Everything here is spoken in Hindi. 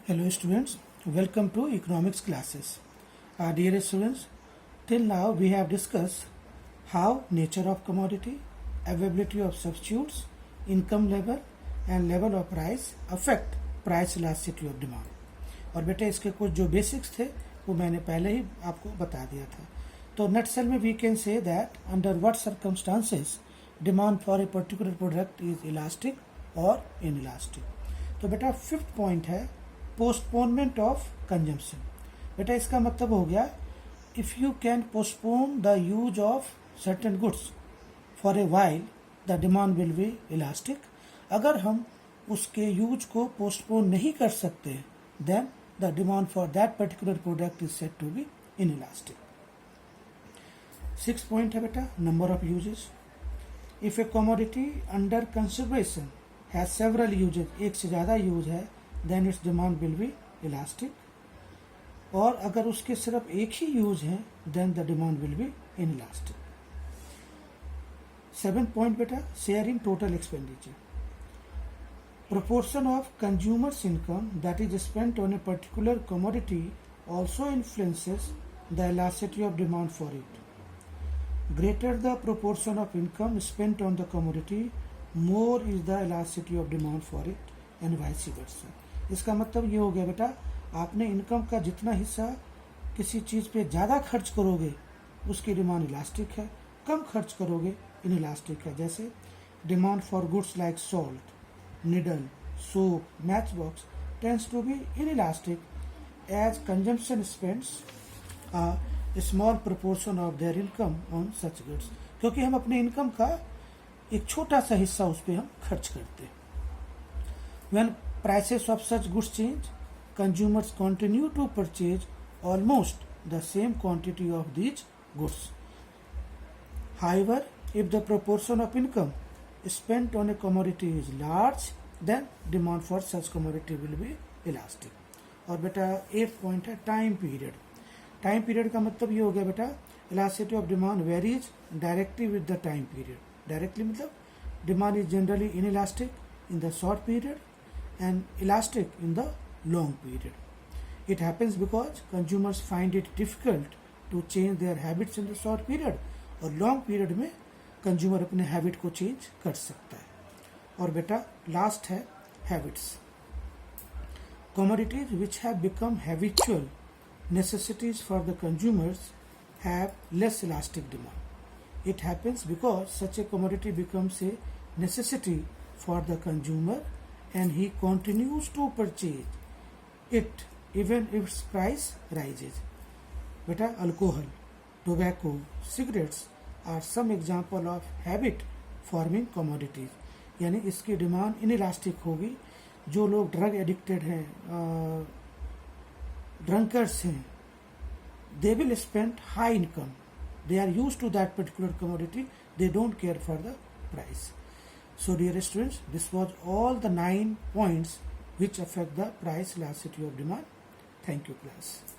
Hello students, welcome to economics classes. Dear students, till now we have discussed how nature of commodity, availability of substitutes, income level and level of price affect price elasticity of demand. और बेटा इसके कुछ जो बेसिक्स थे वो मैंने पहले ही आपको बता दिया था. तो नटसेल में we can say that under what circumstances demand for a particular product is elastic और इनइलास्टिक. तो बेटा फिफ्थ पॉइंट है पोस्टपोनमेंट ऑफ कंजम्पशन. बेटा इसका मतलब हो गया if you can postpone the use of certain goods for a while the demand will be elastic. अगर हम उसके यूज को पोस्टपोन नहीं कर सकते then the demand for that particular product is said to B inelastic. Six point है बेटा number of uses. If a commodity under consideration has several uses, एक से ज्यादा यूज है, then its demand will be elastic. और अगर उसके सिर्फ एक ही यूज है then the demand will be inelastic. Seven point बेटा sharing total expenditure. Proportion of consumer's income that is spent on a particular commodity also influences the elasticity of demand for it. Greater the proportion of income spent on the commodity, more is the elasticity of demand for it and vice versa. इसका मतलब ये हो गया बेटा आपने इनकम का जितना हिस्सा किसी चीज़ पे ज़्यादा खर्च करोगे उसकी डिमांड इलास्टिक है, कम खर्च करोगे इनइलास्टिक है. जैसे demand for goods like salt, needle, soap, matchbox tends to be inelastic as consumption spends a small proportion of their income on such goods. क्योंकि हम अपने इनकम का एक छोटा सा हिस्सा उस पर हम खर्च करते हैं. When prices of such goods change, consumers continue to purchase almost the same quantity of these goods. However, if the proportion of income spent on a commodity is large, then demand for such commodity will be elastic. और बेटा एट पॉइंट है टाइम पीरियड. टाइम पीरियड का मतलब ये हो गया बेटा elasticity of demand varies directly with the time period. Directly मतलब demand is generally inelastic in the short period and elastic in the long period. It happens because consumers find it difficult to change their habits in the short period, और लॉन्ग पीरियड में कंज्यूमर अपने हैबिट को चेंज कर सकता है. और बेटा लास्ट है habits. Commodities which have become habitual necessities for the consumers have less elastic demand. It happens because such a commodity becomes a necessity for the consumer and he continues to purchase it even if its price rises. बेटा alcohol, tobacco, cigarettes are some example of habit forming commodities. यानी इसकी डिमांड इनइलास्टिक होगी. जो लोग ड्रग एडिक्टेड हैं, ड्रंकर्स हैं, they will spend high income, they are used to that particular commodity, they don't care for the price. So dear students, this was all the 9 points which affect the price elasticity of demand. Thank you class.